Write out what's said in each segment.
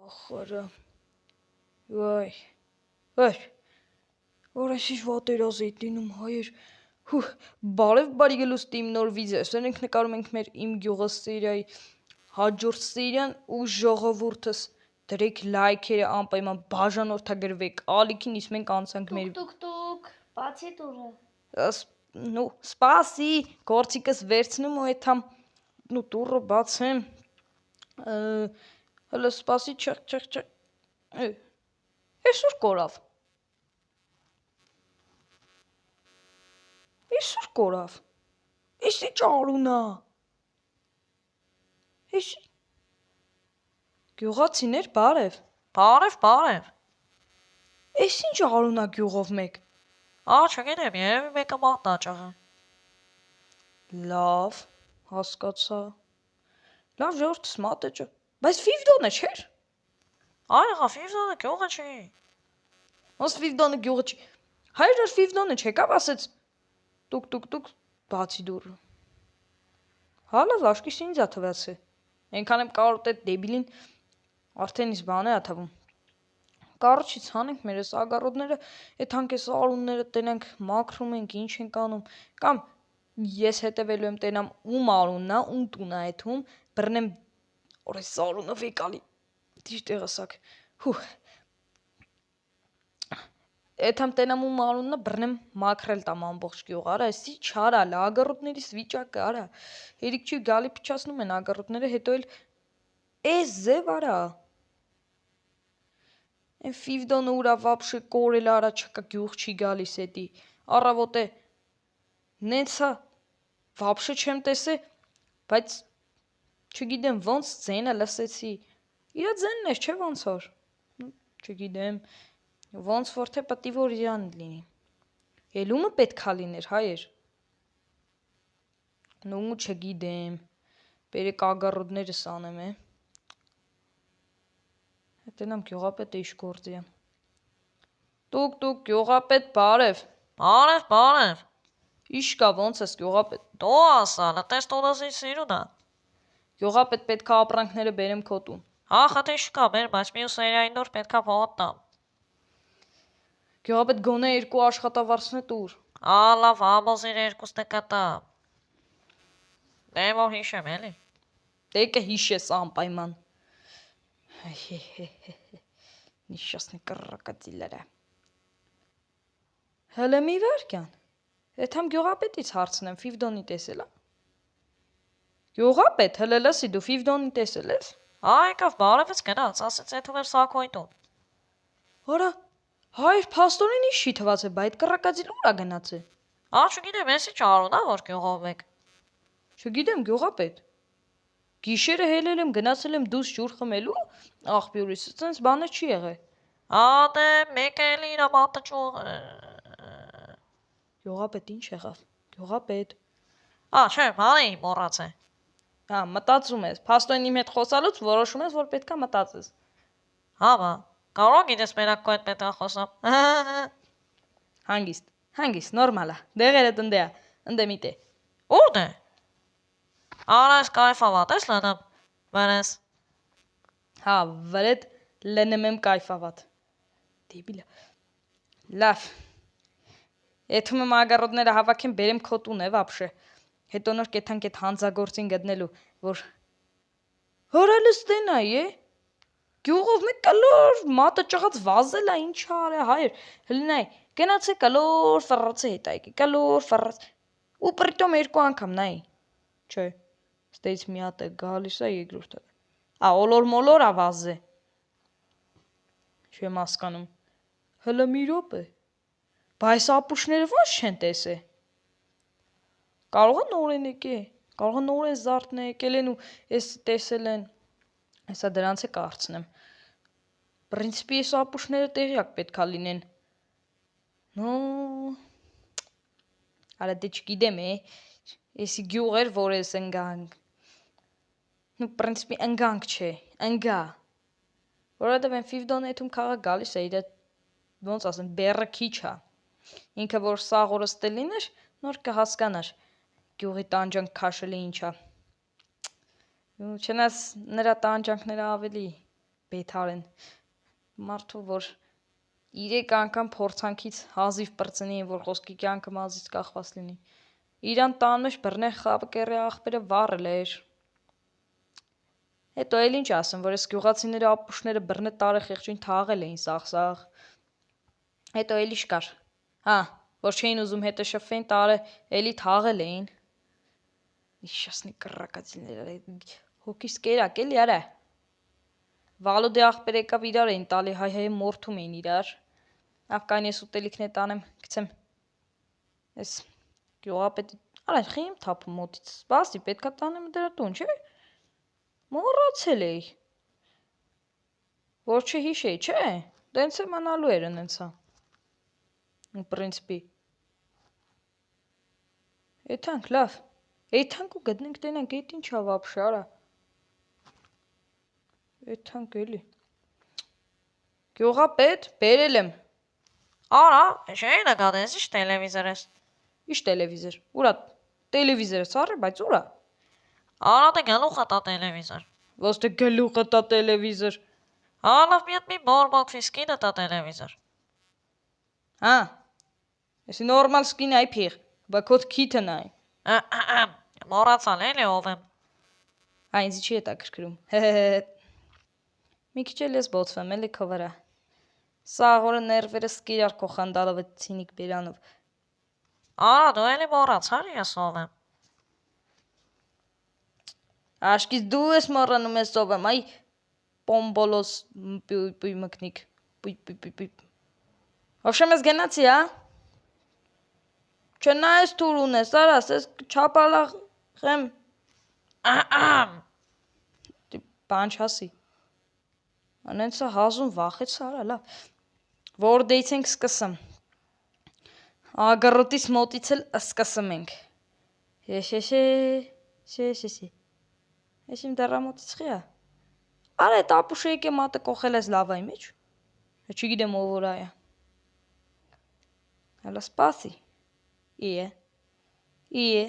Ախարա, վայ, վայ, որ այսիշ վատերազ էի տինում հայեր, բարև բարի գլուստ իմ նոր վիզը, սրանք նկարում ենք մեր իմ գյուղը սերիայի, հաջորդ սերիան ու ժողովուրդս, դրեք լայքերը անպայման բաժանորդագրվեք, ալիքին իսկ մենք անցանք մեր... Տուկ, բացի տուրը։ Ну, սպասի, գործիկս վերցնում ու էթամ, ну, տուրը բացեմ, հլը սպասի, չեղ, Այսուր կորավ, Էսի ճարունա, Էսի, գյուղացիներ բարև, Բարև, Էս ինչ արունա գյուղով մեկ, չգիտեմ, երևի մեկը մատն ա ճաղը, լավ, հասկացա, լավ ժողովրդս մատ է ճա, բայց Ֆիվդոնը չէր, այղա Ֆիվդոնը գյուղը չի, ոնց Ֆիվդոնը գյուղը չի, հայր որ Ֆիվդոնը չեկավ, ասեց, տուկ, բացի դուրը, հալավ աշկիս ինձ ա թվացե, ենքան եմ կարոտ էտ դեբիլին, արդեն իս բան է ա թվում, կարոչից հանենք մեր ես ագարոդները, էտ հանք ես արունները տենանք մաքրում ենք, ինչ ենք անում, կամ ես հետևելու եմ տենամ ում արուննա, ում տունա էթում, բրնեմ, որ ես արունը վեկալի, դիշտ եղասակ, Էթամ տենամ ում արուննա բրնեմ մաքրել տամ ամբողջ գյուղ, արա, էսի չարա, լա ագարոտներիս վիճակը, արա, երիք չի գալի պիչացնում են ագարոտները, հետո էլ, էս զև արա, են Ֆիվդոնը ուրա վապշը կորել արա չկա գյուղ չի գալիս էտի, առավոտ է, նենցա, վապշը չեմ տեսե, բայց չգիտեմ ոնց ձենը լսեցի, իրա ձենն ես չէ ոնց որ, չգիտեմ, ոնց որ թե պտի որ իրան լինի, ելումը պետքա լիներ հայեր, նու չգիտեմ, բերեք ագարոդներս անեմ է, հետենամ գյուղապետը իշ գործիան, տուկ, գյուղապետ բարև, բարև, իշ կա ոնց ես գյուղապետ, դու ասա, լտես տունս ինչ սիրուն ա, գյուղապետ պետքա ապրանքները բերեմ քո տուն, խտի շկա բեր, բայց մյուս սերիային նոր պետքա ոտնամ, գյուղապետ գոնե երկու աշխատավարձն է տուր, լավ, ամոզիր երկուսն է կտա, դե որ հիշեմ էլի, տեկը հիշես անպայման, նիշասնի կռակատիլերը, հլը մի վարկյան, էթամ գյուղապետից հարցնեմ, Ֆիվդոնի տեսել ա, գյուղապետ, հլը լսի դու Ֆիվդոնի տեսել ես, եկավ բարևից գնաց, ասեց էթում էր սակոյն տուն, Արա, հայր փաստորեն ինչ չի թված է, բայց կռակածիլ ուրա գնաց է, չգիտեմ, եսի չարուն ա, որ գյուղով եք, չգիտեմ գյուղապետ, գիշերը հելել եմ, գնացել եմ դուս ջուր խմելու, աղբյուրիս, սենց բանը չի եղե, դե մեկ էլի իրա մատը ճուղ, գյուղապետ ինչ եղավ, գյուղապետ, չէ, բանի մոռաց է, մտածում ես, փաստորեն իմ հետ խոսալուց որոշում ես, որ պետքա մտածես, բա, կարող գիտես մենակ քո հետ պետքա խոսամ, հանգիստ, նորմալ ա, դեղերը ընդե ա, ընդե միտե, ուր է, արես կայֆավատ ես լնեմ, վրես, վրետ լնեմ եմ կայֆավատ, դեբիլա, լավ, եթում եմ ագարոդները հավաքեմ, բերեմ քո տուն է վապշե, հետո նոր կեթանք էտ հանձագործին գտնելու, որ հորալստեն այ է, գյուղով մեկ կլոր մատը ճղած վազել ա, ինչ արե հայր, հլինայ, գնացե կլոր ֆռացե հետ այգի, կլոր ֆռաց, ու պրիտոմ երկու անգամ նայ, չէ, ստեից մի հատ է գալիս ա երկրորդը, օլոր մոլոր ա վազե, չեմ հասկանում, հլը մի րոպե, բայց ապուշները ոնց չեն տեսե, կարող է նորեն եկե, կարող է նորեն զարդն է եկել են ու ես տեսել են, հեսա դրանց է կարցնեմ, պրինցիպի ես ապուշները տեղյակ պետքա լինեն, արա դե չգիտեմ եսի գյուղ էր, որ ես ընգանք, պրինցիպի ընգանք չէ, ընգա, որովհետև են Ֆիվդոնը էթում քաղաք գալիս է, իր ոնց ասեմ, բերը քիչ ա, ինքը որ սաղ օրը ստելին էր, նոր կհասկանար, գյուղի տանջանք քաշելը ինչ ա, չնայած նրա տանջանքները ավելի Բեթարեն։ Մարդու, որ 3 անգամ փորձանքից հազիվ բրծնի, որ խոսքի կյանքը մազից կախված լինի։ Իրան տան մեջ բռնե խաբը կերրի աղբերը վառել էր։ Հետո էլ ինչ ասեմ, որ այս գյուղացիները ապուշները բռնե տարեխեղճին թաղել էին սաղ-սաղ։ Հետո էլ ինչ կար։ Հա, որ չէին ուզում հետը շփվեն տարը, էլի թաղել էին։ Նիշասնի կռակացիները հոգիս կերակ էլի արա։ Վալոդե աղբեր եկավ իրար էին տալի հայ մորթում էին իրար։ Ավկան ես ուտելիքն է տանեմ, գցեմ։ Ես գյուղապետի արա խիմ թափում մոտից։ Սպասի, պետքա տանեմ դրա տուն, չէ՞։ Մոռացել էի։ Որ չհիշեի, չէ՞։ Դենց է մնալու էր ընենցա։ Ու պրինցիպի։ Էթանք լավ։ Էթանք ու գտնենք տենանք, էդ ինչա վաբշե արա։ Էթանք էլի։ Գյուղապետ, բերել եմ։ Արա, չէ՞ նկատես ինչ տելևիզոր ես։ Ինչ տելևիզոր։ Ուրա տելևիզորը սարը, բայց ուրա։ Արա դե գլուխը տա տելևիզոր։ Ոնց թե գլուխը տա տելևիզոր։ Ալավ մի բորբոք ֆիսկինը տա տելևիզոր։ Հա։ Էսի նորմալ սկին այ փիղ, բա քոտ քիթը նայ։ Մոռացալ էլի ով եմ։ Հա ինձ չի հետաքրքրում։ Մի քիչ էլ ես բոցվեմ էլի քո վրա։ Սաղորը ներվերը սկիրար քո խանդալով ցինիկ բերանով։ Արա դու էլի մոռացար ես ով եմ։ Աշկից դու ես մոռանում ես ով եմ, այ պոմբոլոս պույ մկնիկ։ Պույ։ Հոշեմ ես գնացի, հա։ Չնայես թուր ունես, արաս, ես չապալախեմ։ Բան չասի։ Անենցա հազուն վախեց արա, լավ։ Որ դեյցենք սկսեմ։ Ագռոտից մոտից էլ սկսում ենք։ Շե։ Ես իմ դարամոտից խիա։ Արա այդ ապուշը եկե մատը կողել ես լավայի մեջ։ Չգիտեմ ով որ այա։ Հələ սպասի։ Իե։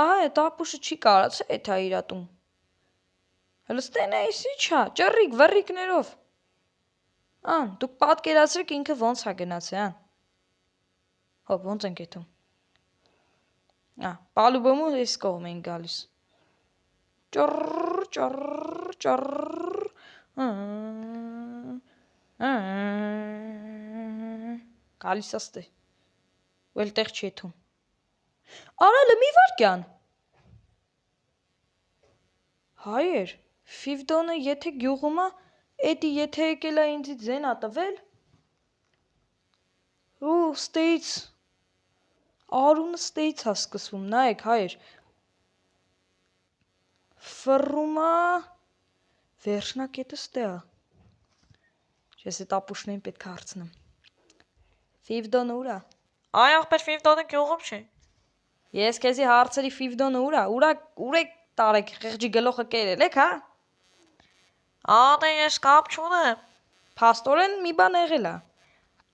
Այդ ապուշը չի կարաց էթա իրատում։ Հələ ստենա էսի չա, ճռիկ վռիկներով։ Ան, դուք պատկերացրեք ինքը ոնց է գնացել, ան։ Հո, ոնց ենք եթում։ Պալուբոմու այս կողմ են գալիս։ Ճռ։ Գալիս աստե։ Ու էլ տեղ չի եթում։ Արալը մի վարկյան։ Հայեր, Ֆիվդոնը եթե գյուղումա, էդի եթե եկել է ինձից զենա տվել։ Ու ստեից։ Արունը ստեից է սկսվում, նայեք հայեր։ Ֆռումա վերջնակետը ստե է։ Ես այդ ապուշներին պետք է հարցնեմ։ Ֆիվդոնը ուրա։ Այ աղբեր Ֆիվդոնը գյուղում չի։ Ես քեզի հարցրի Ֆիվդոնը ուրա, ուրեք տարեք խեղճի գլոխը կերել եք, հա։ Դե ես կապ չունեմ։ Փաստորեն մի բան եղել է։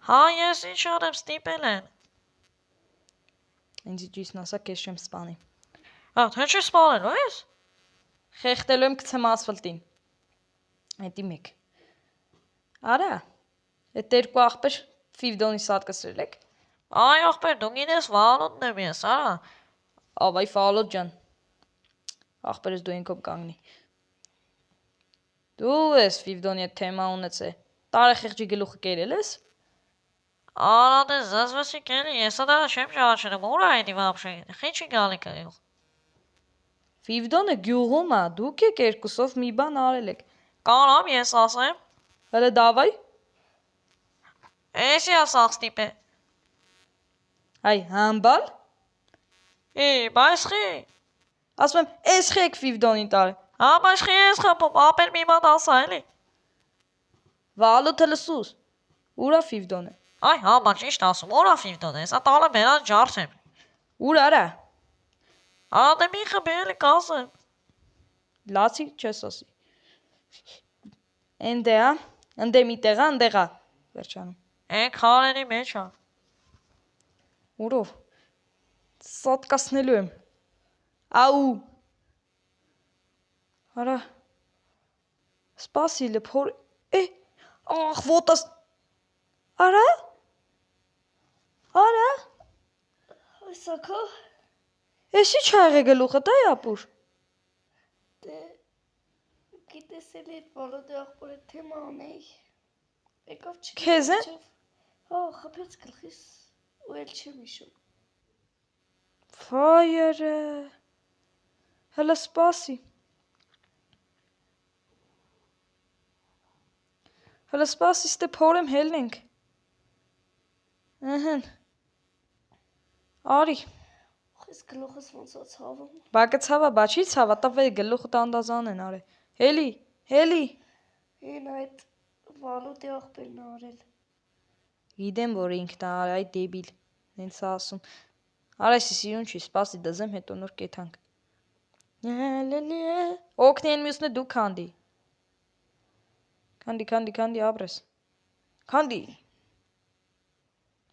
Հա ես ինչ անեմ ստիպել են։ Ինձ ճիշտն ասա, քեզ չեմ սպանի։ Թե չի սպանելու ես։ Խեղտելու եմ գցեմ ասֆալտին։ Էդի մեկ։ Արա, այդ երկու աղբեր Ֆիվդոնի սատկսրել եք։ Այ աղբեր դու գիտես վալոդն եմ ես, արա։ Ավայ Ֆալոդ ջան։ Աղբերս դու ինքով կանգնի։ Դու ես Ֆիվդոնի այդ թեմա ունեցե։ Տարեխեղճի գլուխը կերել ես։ Արա դե զզվեսի կելի, ես դա չեմ ճանաչում, ուր է էդի վաբշե։ Խիչի գալի կայող։ Ֆիվդոնը գյուղում է, դուք եք երկուսով մի բան արել եք։ Կարամ ես ասեմ։ Հələ դավայ։ Էսի ասաղ ստիպե։ Այ համբալ։ Բայց խի։ Ասում եմ, էս խեք Ֆիվդոնի տար։ Հա, բայց խի ես խփում, ապեր մի բան ասա էլի։ Վալոթը լսուս։ Ուրա Ֆիվդոնը։ Այ հա, բայց ճիշտ ասում, ուրա Ֆիվդոնը, հեսա տալը մենան ջարդ եմ։ Ուր արա։ Դե մի խբելի կասեմ։ Լացի չես ասի։ Էնդեա, ընդե մի տեղա, ընդեղա։ Վերջանում։ Քարերի մեջ է։ Ուրով։ Սատկասնելու եմ։ Աու։ Արա։ Սպասիլը փոր ախ ոտս Արա Այսակա Էսի չայղե գլուխը տայ ապուր դե գիտես էլի այդ բոլոդի աղբորը թեմա անեի եկավ չի Քեզ է? հա խփեց գլխիս ու էլ չեմ հիշում Վայերը Հələ սպասի Հələ սպասի ստե փորեմ հելնենք Ըհն Արի Խես գլուխս ոնց է ցավում Բակը ցավա բա չի ցավա տավե գլուխը տանդազան են արե Հելի Են այդ վալուտի աղբերն արել Գիտեմ որ ինքն է արել այ դեբիլ Նենց է ասում Արեսի սիրուն չի սպասի դզեմ հետո նոր կեթանք Օգնի են մյուսն է դու քանդի Քանդի ապրես Քանդի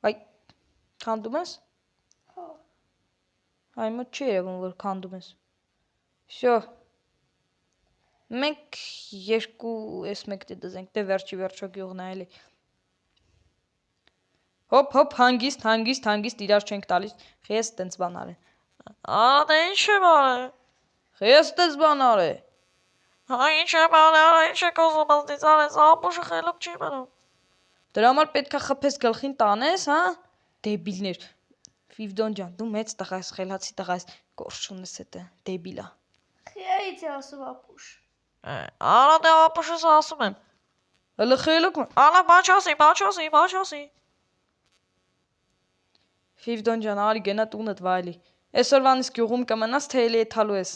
Այ քանդում ես Հա Այ մոտ չի երևում որ քանդում ես Всё Մենք երկու էս մեկտի դզենք դե վերջո գյուղն է էլի Հոп հանգիստ իրար չենք տալիս Խես տենց բան արեն Արա դե ինչ եմ արել Խես տենց բան արե Հա ինչ եմ արել ինչ եք ուզում ասից արես ապուշը խելոք չի մնում Դրա համար պետքա խփես գլխին տանես հա Դեբիլներ Ֆիվդոն ջան դու մեծ տղա ես խելացի տղա ես Կորշուն ես էտը դեբիլա Խիայից է ասում ապուշ Արա դե ապուշս ասում եմ Հələ խելոք Արա բաչասի Ֆիվդոն ջան արի գնա տունդ վայլի Այսօրվանից գյուղում կմնաս թե էլի եթալու ես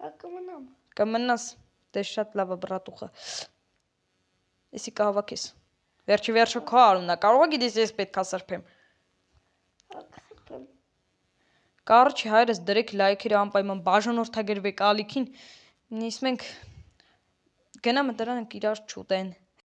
Հա կմնամ Կմնաս դե շատ լավ է բրատուխը Էսի կհավաքես Վերջը քո արունն է կարող գիտես ես պետքա սրբեմ Հա կխփեմ Կարճ հայրս դրեք լայքերը անպայման բաժանորդագրվեք ալիքին Իսկ մենք գնամ դրանք իրար չուտեն